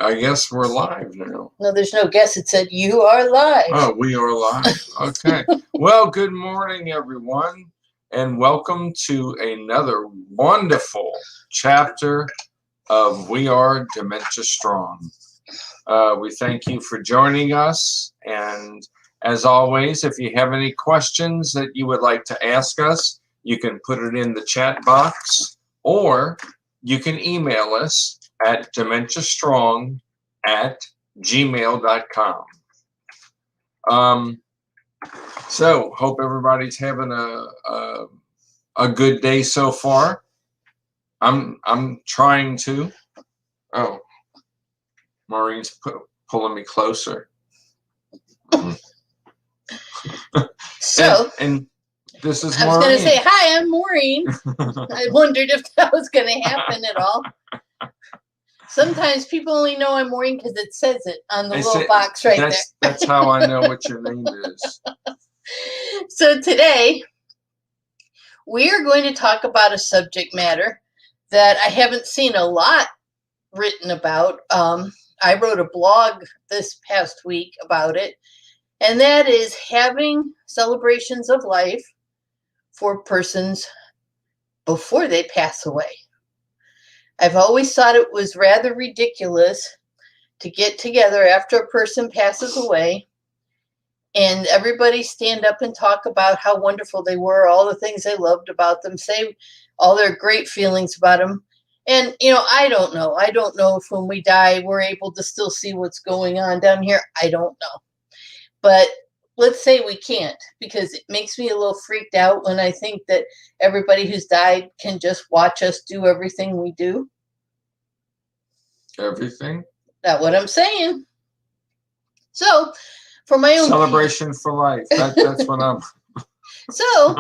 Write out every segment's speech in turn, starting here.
I guess we're live now. No, there's no guess. It said you are live. Oh, we are live. Okay. Well, good morning, everyone, and welcome to another wonderful chapter of We Are Dementia Strong. We thank you for joining us, and as always, if you have any questions that you would like to ask us, you can put it in the chat box, or you can email us at dementiastrong@gmail.com. So hope everybody's having a good day so far. I'm trying to. Oh, Maureen's pulling me closer. So, and this is I was going to say, hi, I'm Maureen. I wondered if that was going to happen at all. Sometimes people only know I'm Maureen because it says it on the little box right there. That's how I know what your name is. So today, we are going to talk about a subject matter that I haven't seen a lot written about. I wrote a blog this past week about it, and that is having celebrations of life for persons before they pass away. I've always thought it was rather ridiculous to get together after a person passes away and everybody stand up and talk about how wonderful they were, all the things they loved about them, say all their great feelings about them. And, I don't know. I don't know if when we die, we're able to still see what's going on down here. I don't know. But let's say we can't, because it makes me a little freaked out when I think that everybody who's died can just watch us do everything we do. Everything? That's what I'm saying. So, for my own celebration for life. That's what I'm. So,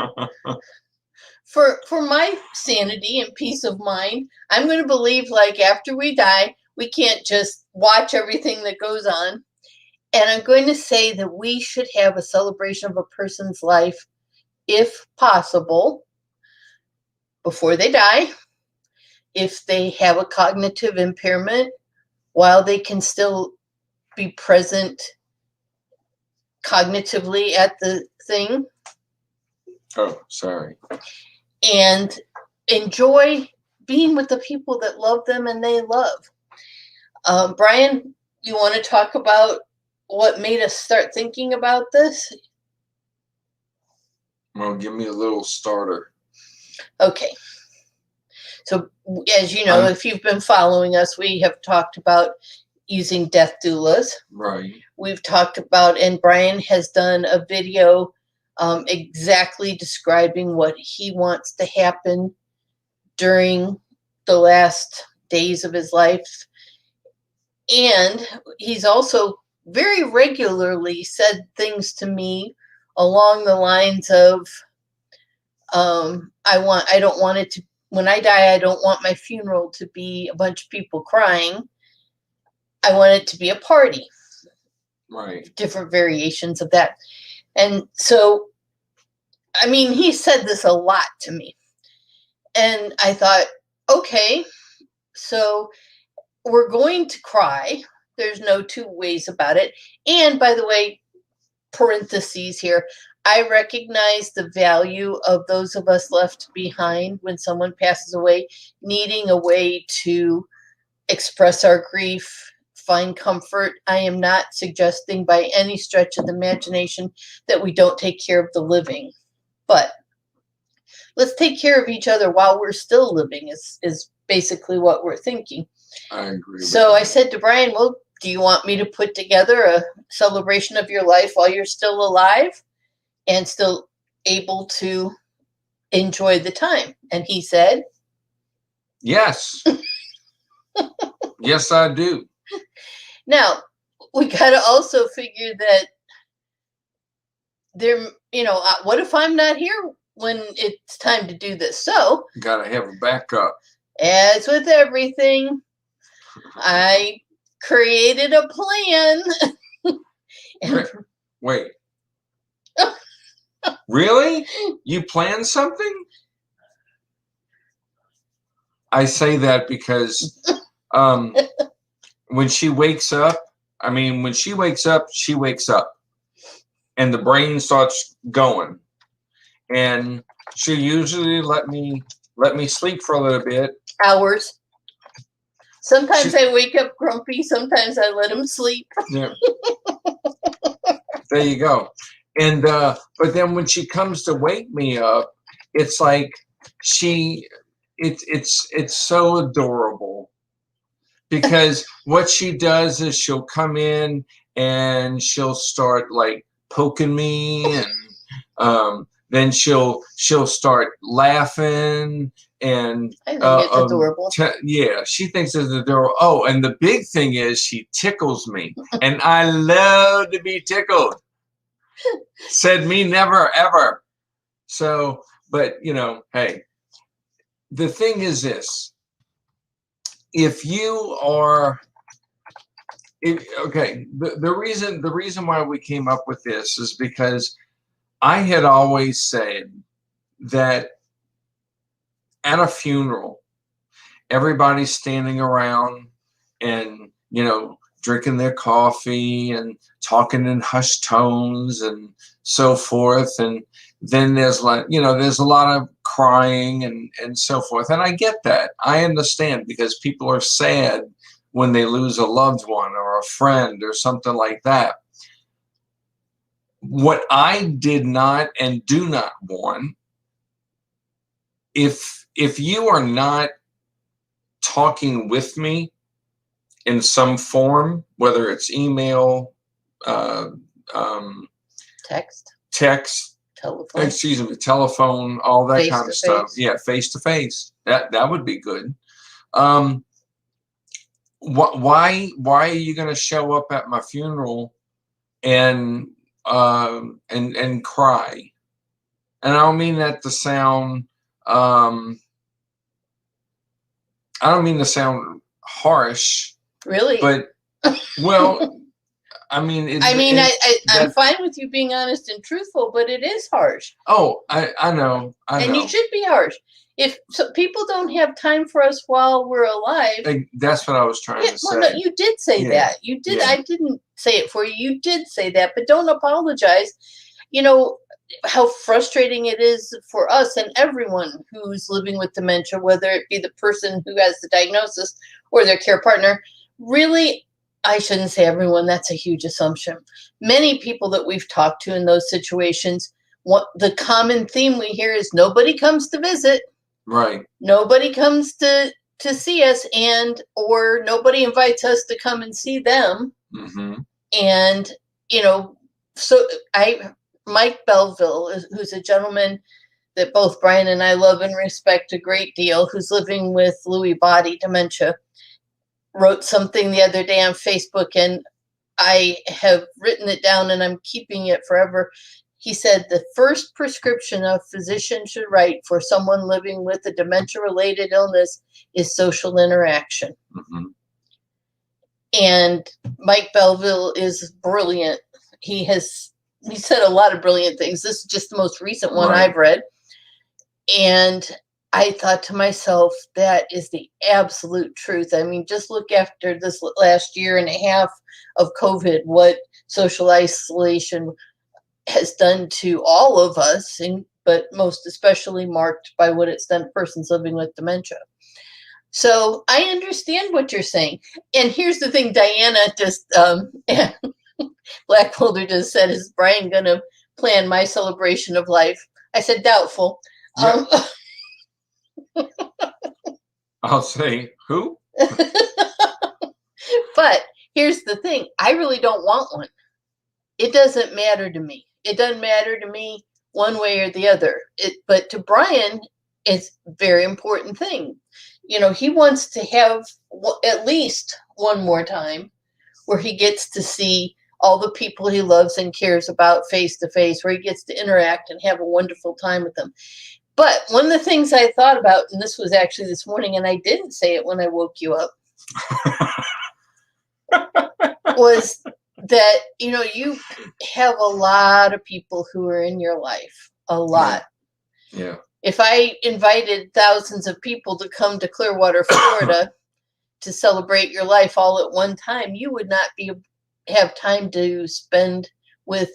for my sanity and peace of mind, I'm going to believe like after we die, we can't just watch everything that goes on. And I'm going to say that we should have a celebration of a person's life, if possible, before they die. If they have a cognitive impairment, while they can still be present cognitively at the thing. Oh, sorry. And enjoy being with the people that love them and they love. Brian, you want to talk about what made us start thinking about this? Well, give me a little starter. Okay. So, as you know, if you've been following us, we have talked about using death doulas. Right. We've talked about, and Brian has done a video exactly describing what he wants to happen during the last days of his life. And he's also very regularly said things to me along the lines of, I don't want it to, when I die, I don't want my funeral to be a bunch of people crying. I want it to be a party. Right. Different variations of that. And so, I mean, he said this a lot to me. And I thought, okay, so we're going to cry. There's no two ways about it. And by the way, parentheses here, I recognize the value of those of us left behind when someone passes away, needing a way to express our grief, find comfort. I am not suggesting by any stretch of the imagination that we don't take care of the living. But let's take care of each other while we're still living is basically what we're thinking. I agree. So I said to Brian, well, do you want me to put together a celebration of your life while you're still alive and still able to enjoy the time? And he said, yes. Yes, I do. Now, we got to also figure that there, what if I'm not here when it's time to do this? So, got to have a backup. As with everything, I created a plan. Wait. Really? You planned something? I say that because when she wakes up, she wakes up and the brain starts going. And she usually let me sleep for a little bit. Hours. Sometimes I wake up grumpy. Sometimes I let him sleep. Yeah. There you go. And but then when she comes to wake me up, it's like it's so adorable, because what she does is she'll come in and she'll start like poking me, and then she'll start laughing, and I think it's adorable. Yeah, she thinks it's adorable. Oh, and the big thing is she tickles me, and I love to be tickled. Said me never ever. So, but hey, the thing is this: if you are, okay, the reason why we came up with this is because I had always said that at a funeral, everybody's standing around and, drinking their coffee and talking in hushed tones and so forth. And then there's there's a lot of crying and so forth. And I get that. I understand, because people are sad when they lose a loved one or a friend or something like that. What I did not and do not want, if you are not talking with me in some form, whether it's email, text, telephone, all that kind of stuff. Yeah, face to face. That would be good. Why are you going to show up at my funeral and cry? And I don't mean that to sound I don't mean to sound harsh. Really? But well, I'm fine with you being honest and truthful, but it is harsh. Oh, I know. And you should be harsh. If people don't have time for us while we're alive. That's what I was trying to say. Well, no, you did say that. You did. Yeah. I didn't say it for you. You did say that, but don't apologize. How frustrating it is for us and everyone who's living with dementia, whether it be the person who has the diagnosis or their care partner. Really, I shouldn't say everyone. That's a huge assumption. Many people that we've talked to in those situations, the common theme we hear is nobody comes to visit. Right. Nobody comes to see us, or nobody invites us to come and see them. Mm-hmm. And, so Mike Belville, who's a gentleman that both Brian and I love and respect a great deal, who's living with Lewy body dementia, wrote something the other day on Facebook, and I have written it down and I'm keeping it forever. He said the first prescription a physician should write for someone living with a dementia-related illness is social interaction. Mm-hmm. And Mike Belville is brilliant. He said a lot of brilliant things. This is just the most recent one I've read. And I thought to myself, that is the absolute truth. I mean, just look after this last year and a half of COVID, what social isolation has done to all of us, but most especially marked by what it's done to persons living with dementia. So I understand what you're saying. And here's the thing, Diana just, Black Folder just said, is Brian going to plan my celebration of life? I said, doubtful. Yeah. I'll say, who? But here's the thing. I really don't want one. It doesn't matter to me. It doesn't matter to me one way or the other. But to Brian, it's a very important thing. He wants to have at least one more time where he gets to see all the people he loves and cares about face to face, where he gets to interact and have a wonderful time with them. But one of the things I thought about, and this was actually this morning, and I didn't say it when I woke you up, was that, you have a lot of people who are in your life, a lot. Yeah. If I invited thousands of people to come to Clearwater, Florida to celebrate your life all at one time, you would not have time to spend with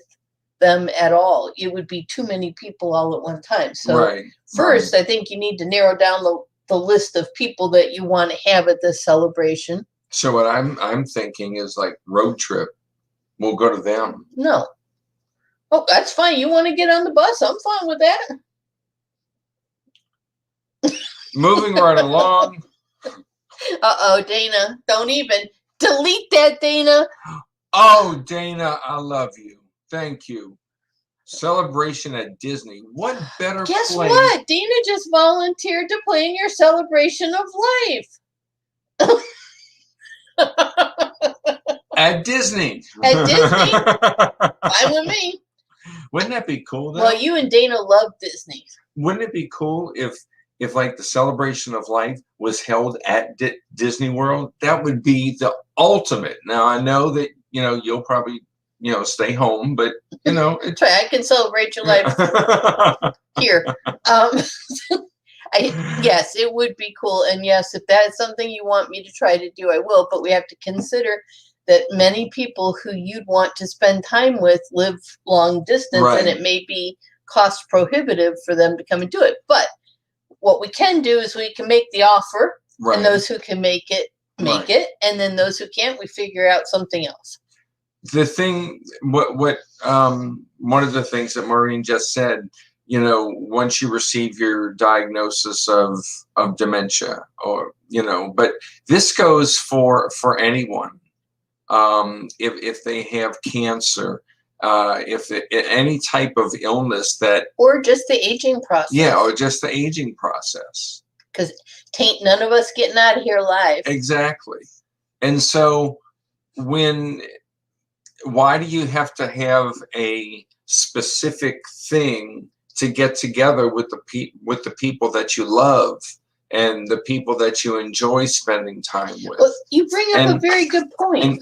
them at all. It would be too many people all at one time. So first, I think you need to narrow down the list of people that you want to have at this celebration. So what I'm thinking is like road trip. We'll go to them. No. Oh, that's fine. You want to get on the bus? I'm fine with that. Moving right along. Uh-oh, Dana. Don't even delete that, Dana. Oh, Dana, I love you. Thank you. Celebration at Disney. What better Guess place? what? Dana just volunteered to play in your celebration of life. At Disney. At Disney? Fine with me. Wouldn't that be cool, though? Well, you and Dana love Disney. Wouldn't it be cool if like the celebration of life was held at Disney World? That would be the ultimate. Now, I know that, you'll probably, stay home, but, That's right. I can celebrate your life here. Yes, it would be cool. And yes, if that is something you want me to try to do, I will. But we have to consider that many people who you'd want to spend time with live long distance, Right. and it may be cost prohibitive for them to come and do it. But what we can do is we can make the offer, Right. and those who can make it, Right. it. And then those who can't, we figure out something else. The thing, one of the things that Maureen just said, once you receive your diagnosis of dementia, or but this goes for anyone. If they have cancer, any type of illness Or just the aging process. Yeah, or just the aging process. Because tain't none of us getting out of here alive. Exactly. And so why do you have to have a specific thing to get together with the people that you love and the people that you enjoy spending time with? Well, you bring up a very good point.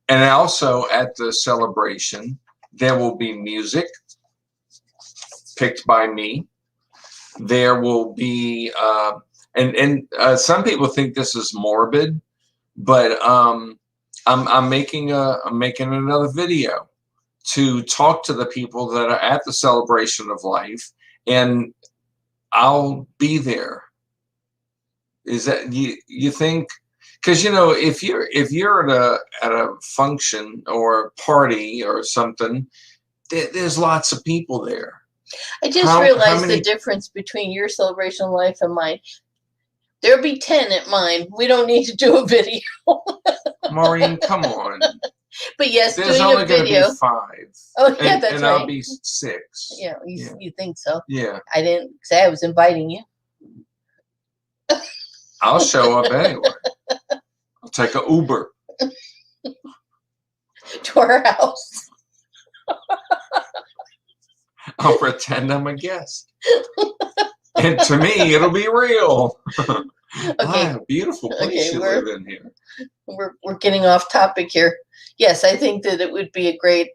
And also at the celebration, there will be music picked by me. There will be, some people think this is morbid, but I'm making another video to talk to the people that are at the celebration of life, and I'll be there. Is that you think? Because if you're at a function or a party or something, there's lots of people there. I just realized the difference between your celebration of life and mine. There'll be 10 at mine. We don't need to do a video. Maureen, come on. But yes, there's doing only a video. Gonna be 5. Oh yeah, that's and right. I'll be 6. Yeah, you think so? Yeah. I didn't say I was inviting you. I'll show up anyway. I'll take an Uber to our house. I'll pretend I'm a guest. And to me, it'll be real. Okay. Beautiful place you live in here. We're getting off topic here. Yes, I think that it would be a great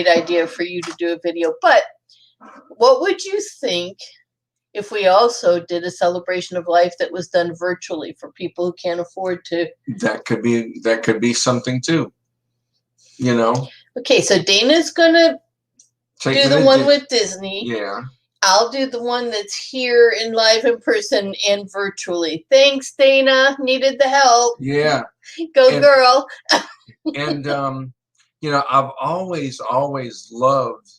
idea for you to do a video. But what would you think if we also did a celebration of life that was done virtually for people who can't afford to? That could be something too. Okay, so Dana's gonna do the one with Disney. Yeah. I'll do the one that's here in live in person and virtually. Thanks, Dana. Needed the help. Yeah. Go girl. And I've always loved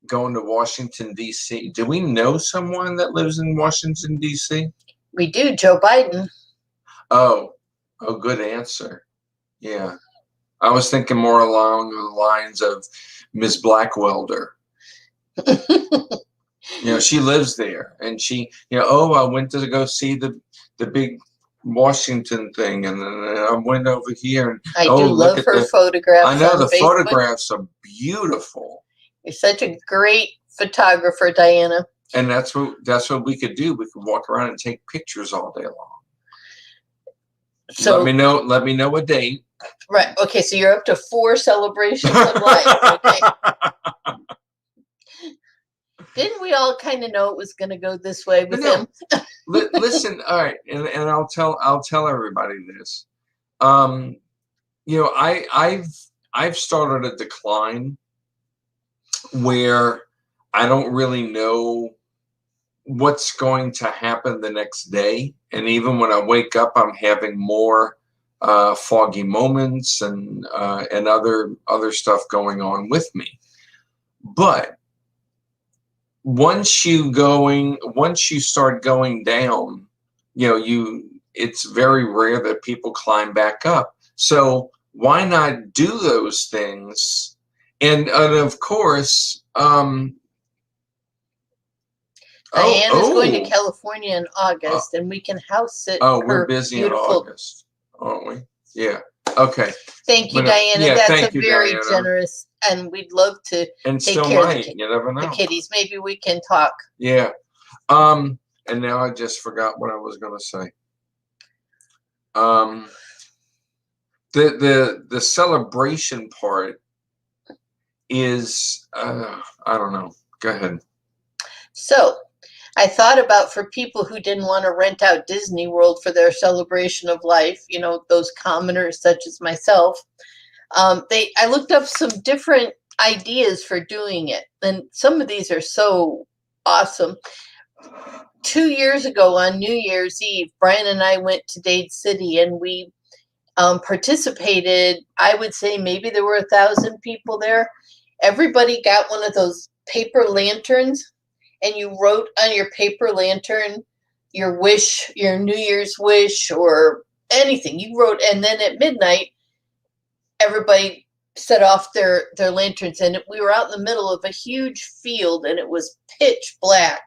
going to Washington, D.C. Do we know someone that lives in Washington, D.C.? We do, Joe Biden. Oh, good answer. Yeah. I was thinking more along the lines of Ms. Blackwelder. She lives there, and she, I went to go see the big Washington thing, and then I went over here. And, I do love her photographs. I know the Facebook. photographs are beautiful. You're such a great photographer, Diana. And that's what we could do. We could walk around and take pictures all day long. So let me know a date. Right. Okay. So you're up to 4 celebrations of life. Okay. Didn't we all kind of know it was going to go this way with No. him? Listen, all right, and I'll tell everybody this. You know, I've started a decline where I don't really know what's going to happen the next day, and even when I wake up, I'm having more foggy moments and other stuff going on with me. But once you start going down, you know, it's very rare that people climb back up. So why not do those things? And of course, Diane is going to California in August, and we can house sit. Oh, we're busy in August, aren't we? Yeah. Okay. Thank you, But, Diana. yeah, That's thank a you, very Diana. generous, and we'd love to And take still care of might. You never know. the kitties. Maybe we can talk. Yeah. And now I just forgot what I was going to say. The celebration part is I don't know. Go ahead. So I thought about for people who didn't want to rent out Disney World for their celebration of life, you know, those commoners such as myself. I looked up some different ideas for doing it, and some of these are so awesome. 2 years ago on New Year's Eve, Brian and I went to Dade City, and we participated. I would say maybe there were 1,000 people there. Everybody got one of those paper lanterns, and you wrote on your paper lantern your wish, your New Year's wish, or anything you wrote. And then at midnight, everybody set off their lanterns, and we were out in the middle of a huge field, and it was pitch black.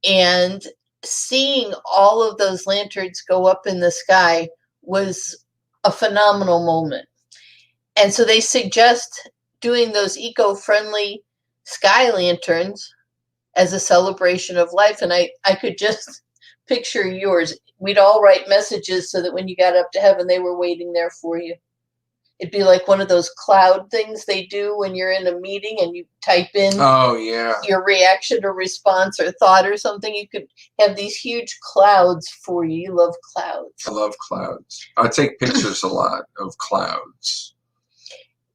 And seeing all of those lanterns go up in the sky was a phenomenal moment. And so they suggest doing those eco-friendly sky lanterns as a celebration of life. And I could just picture yours. We'd all write messages so that when you got up to heaven, they were waiting there for you. It'd be like one of those cloud things they do when you're in a meeting and you type in your reaction or response or thought or something. You could have these huge clouds for you. You love clouds. I love clouds. I take pictures a lot of clouds.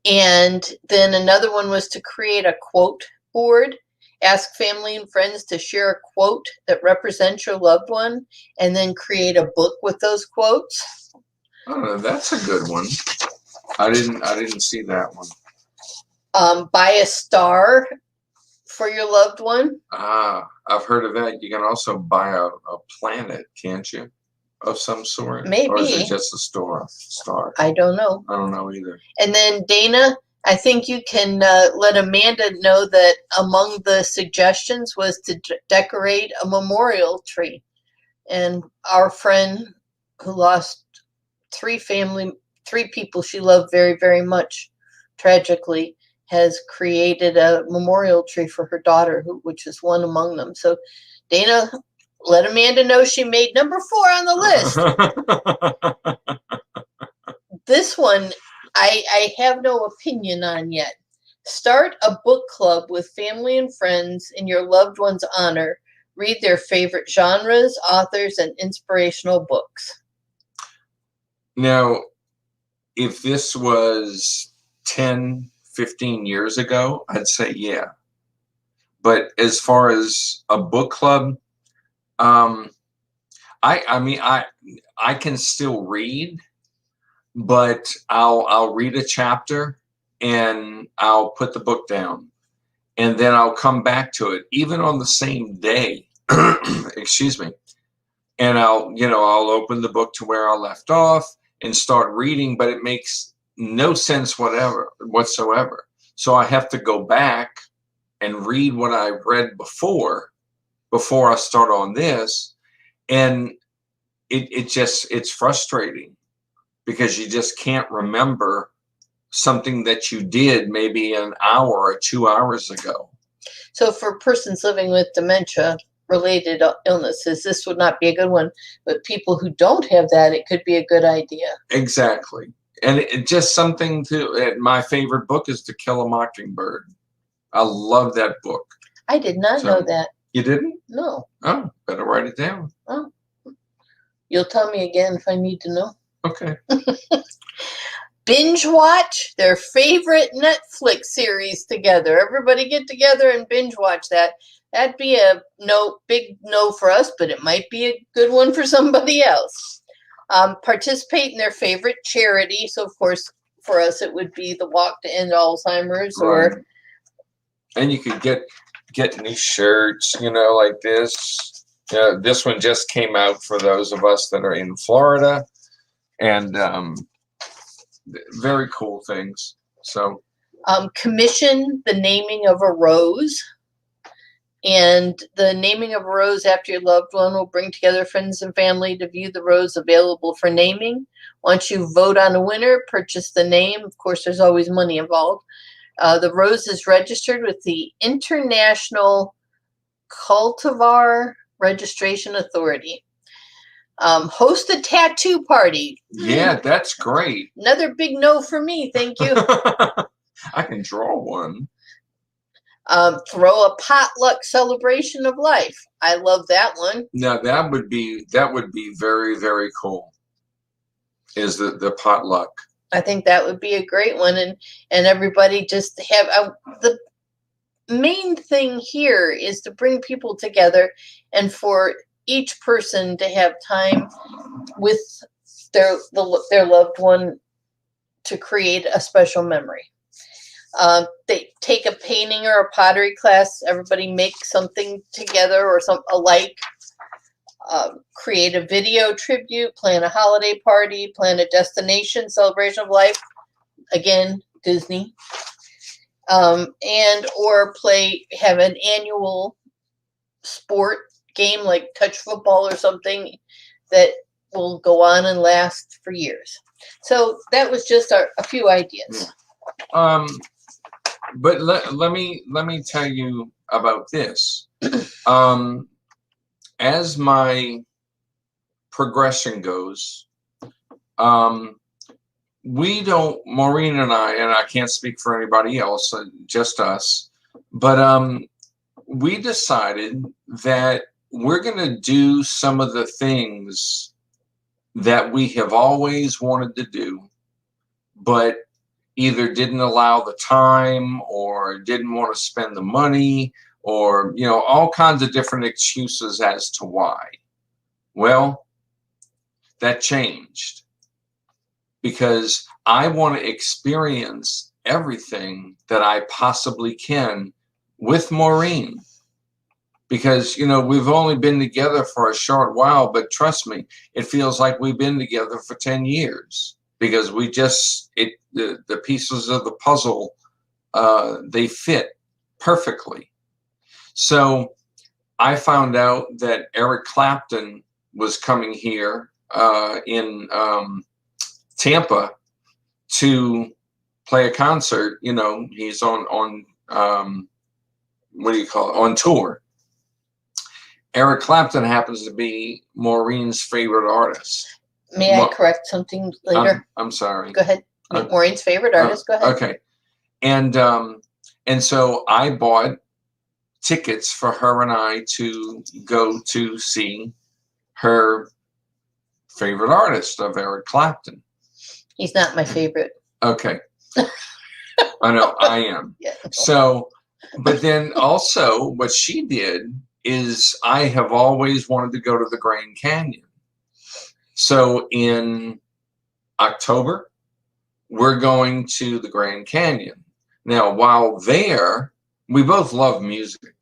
And then another one was to create a quote board. Ask family and friends to share a quote that represents your loved one, and then create a book with those quotes. Oh, that's a good one. I didn't see that one. Buy a star for your loved one. I've heard of that. You can also buy a planet, can't you? Of some sort. Maybe. Or is it just a star? I don't know. I don't know either. And then Dana, I think you can let Amanda know that among the suggestions was to decorate a memorial tree. And our friend who lost three people she loved very, very much, tragically, has created a memorial tree for her daughter, which is one among them. So, Dana, let Amanda know she made number 4 on the list. This one, I have no opinion on yet. Start a book club with family and friends in your loved one's honor. Read their favorite genres, authors, and inspirational books. Now, if this was 10, 15 years ago, I'd say yeah. But as far as a book club, I mean, I can still read, but I'll read a chapter and I'll put the book down, and then I'll come back to it, even on the same day. Excuse me. And I'll open the book to where I left off and start reading, but it makes no sense whatsoever. So I have to go back and read what I read before I start on this. And it's frustrating because you just can't remember something that you did maybe an hour or 2 hours ago. So for persons living with dementia related illnesses, this would not be a good one. But people who don't have that, it could be a good idea. Exactly. And it just something to, my favorite book is To Kill a Mockingbird. I love that book. I did not So- know that. You didn't? No. Oh, better write it down. Oh. You'll tell me again if I need to know. Okay. Binge watch their favorite Netflix series together. Everybody get together and binge watch that. That'd be a big no for us, but it might be a good one for somebody else. Participate in their favorite charity. So, of course, for us, it would be the Walk to End Alzheimer's, Right. or And you could get new shirts, like this. This one just came out for those of us that are in Florida, and very cool things. So commission the naming of a rose. And the naming of a rose after your loved one will bring together friends and family to view the rose available for naming. Once you vote on a winner, purchase the name. Of course, there's always money involved. The rose is registered with the International Cultivar Registration Authority. Host a tattoo party. yeah, that's great. Another big no for me. Thank you. I can draw one. Throw a potluck celebration of life. I love that one. Now that would be very, very cool. Is the potluck? I think that would be a great one, and everybody just have the main thing here is to bring people together, and for each person to have time with their loved one to create a special memory. They take a painting or a pottery class. Everybody make something together or alike. Create a video tribute. Plan a holiday party. Plan a destination celebration of life. Again, Disney. And or have an annual sport game like touch football or something that will go on and last for years. So that was just a few ideas. But let me tell you about this. As my progression goes, Maureen and I can't speak for anybody else, just us, but we decided that we're going to do some of the things that we have always wanted to do, but either didn't allow the time or didn't want to spend the money, or all kinds of different excuses as to why. Well, that changed because I want to experience everything that I possibly can with Maureen, because we've only been together for a short while, but trust me, it feels like we've been together for 10 years because the pieces of the puzzle, they fit perfectly. So I found out that Eric Clapton was coming here in Tampa to play a concert. He's on what do you call it? On tour. Eric Clapton happens to be Maureen's favorite artist. May I correct something later? I'm sorry. Go ahead. Maureen's favorite artist. Go ahead. Okay. And so I bought tickets for her and I to go to see her favorite artist of Eric Clapton. He's not my favorite. Okay. I know I am. Yeah. So, but then also what she did is I have always wanted to go to the Grand Canyon. So in October, we're going to the Grand Canyon. Now, while there, we both love music.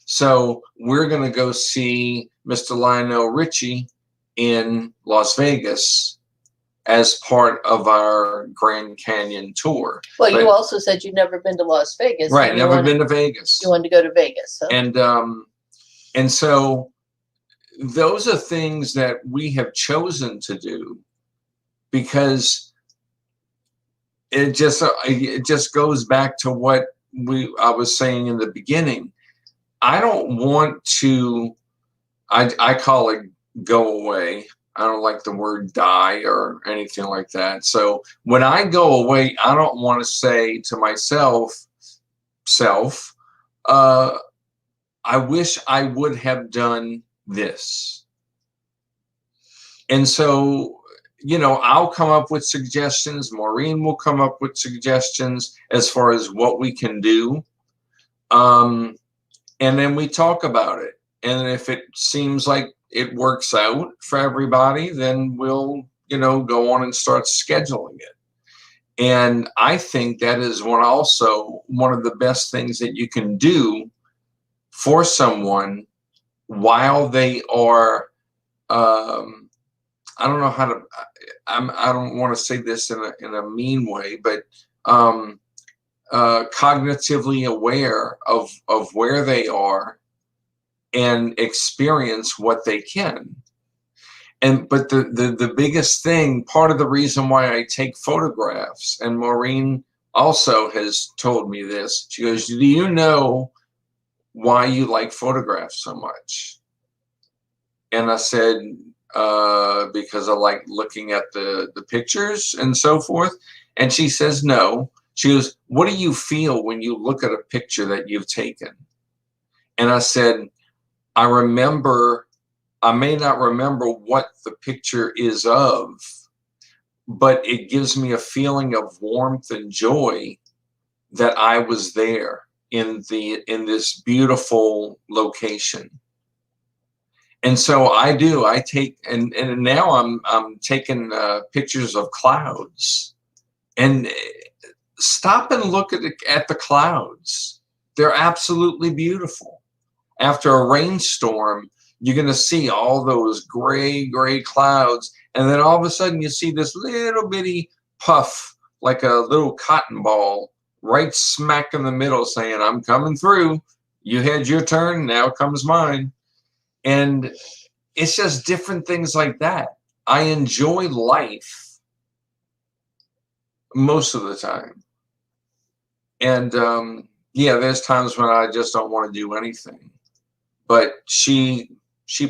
So we're going to go see Mr. Lionel Richie in Las Vegas as part of our Grand Canyon tour. Well, you also said you'd never been to Las Vegas. Right, never been to Vegas. You wanted to go to Vegas. So. And so those are things that we have chosen to do because it just goes back to what I was saying in the beginning. I don't want to, I call it go away. I don't like the word die or anything like that. So when I go away, I don't want to say to myself, I wish I would have done this. And so, I'll come up with suggestions. Maureen will come up with suggestions as far as what we can do. And then we talk about it. And if it seems like it works out for everybody, then we'll, go on and start scheduling it. And I think that is one of the best things that you can do for someone while they are, I don't know how to, I don't want to say this in a mean way, but cognitively aware of where they are and experience what they can. But the biggest thing, part of the reason why I take photographs, and Maureen also has told me this, she goes, do you know why you like photographs so much? And I said, because I like looking at the pictures and so forth. And she says, no. She goes, what do you feel when you look at a picture that you've taken? And I said, I may not remember what the picture is of, but it gives me a feeling of warmth and joy that I was there in this beautiful location. And so I take, and now I'm taking pictures of clouds, and stop and look at the clouds. They're absolutely beautiful. After a rainstorm, you're going to see all those gray clouds. And then all of a sudden you see this little bitty puff, like a little cotton ball, right smack in the middle saying, I'm coming through. You had your turn. Now comes mine. And it's just different things like that. I enjoy life most of the time. And there's times when I just don't want to do anything. But she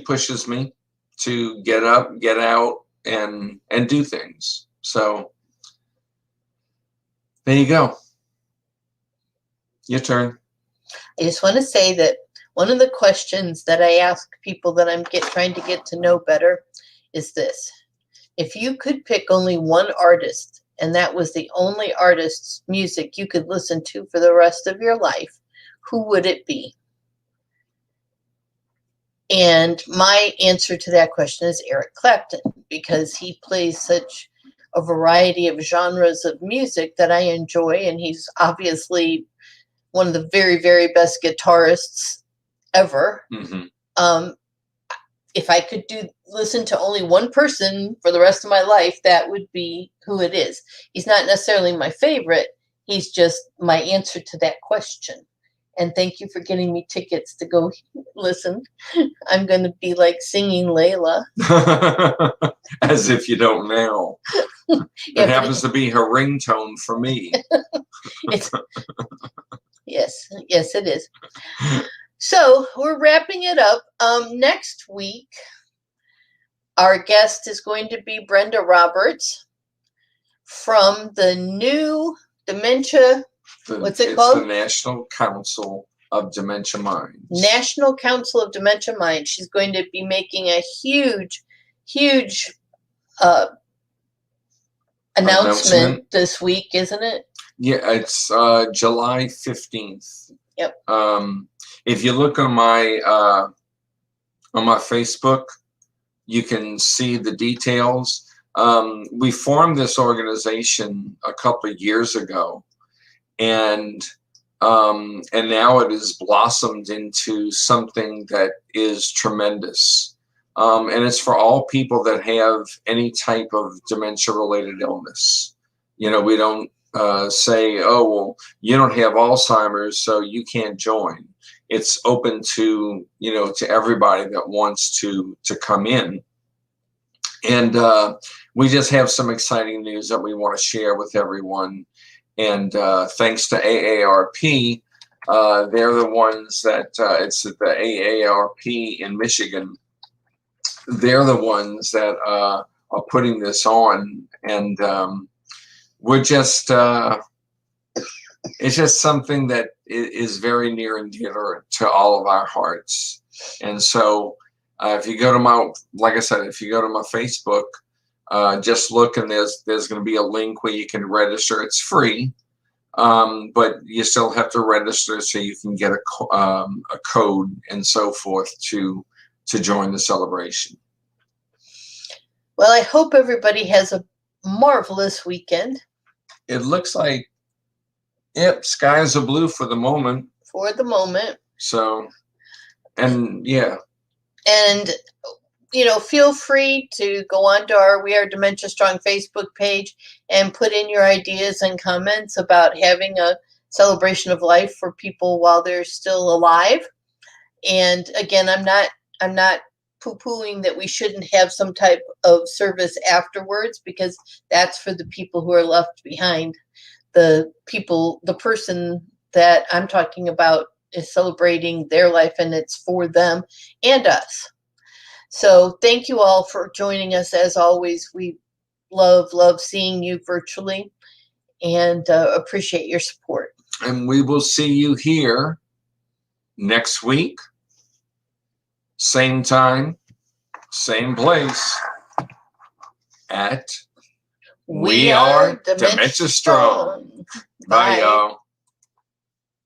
pushes me to get up, get out, and do things. So there you go. Your turn. I just want to say that one of the questions that I ask people that I'm trying to get to know better is this. If you could pick only one artist, and that was the only artist's music you could listen to for the rest of your life, who would it be? And my answer to that question is Eric Clapton, because he plays such a variety of genres of music that I enjoy, and he's obviously one of the very, very best guitarists ever. Mm-hmm. If I could listen to only one person for the rest of my life, that would be who it is. He's not necessarily my favorite. He's just my answer to that question. And thank you for getting me tickets to go listen. I'm going to be like singing Layla. As if you don't know. It happens to be her ringtone for me. Yes, it is. So we're wrapping it up. Next week, our guest is going to be Brenda Roberts from the new Dementia. What's it called? The National Council of Dementia Minds. National Council of Dementia Minds. She's going to be making a huge announcement this week, isn't it? Yeah, it's July 15th. Yep. If you look on my Facebook, you can see the details. We formed this organization a couple of years ago, and now it has blossomed into something that is tremendous. And it's for all people that have any type of dementia-related illness. We don't say, oh, well, you don't have Alzheimer's, so you can't join. It's open to, to everybody that wants to come in. And we just have some exciting news that we want to share with everyone. And thanks to AARP, they're the ones that, it's the AARP in Michigan. They're the ones that are putting this on. And we're just it's just something that is very near and dear to all of our hearts. And so if you go to my, like I said, if you go to my Facebook, just look, and there's going to be a link where you can register. It's free, but you still have to register so you can get a code and so forth to join the celebration. Well, I hope everybody has a marvelous weekend. It looks like, yep, skies are blue for the moment. For the moment. So, and yeah. And, you know, feel free to go on to our We Are Dementia Strong Facebook page and put in your ideas and comments about having a celebration of life for people while they're still alive. And again, I'm not poo-pooing that we shouldn't have some type of service afterwards, because that's for the people who are left behind. The person that I'm talking about is celebrating their life, and it's for them and us. So thank you all for joining us. As always, we love seeing you virtually, and appreciate your support. And we will see you here next week. Same time, same place at We Are Dementia Strong. Bye, y'all.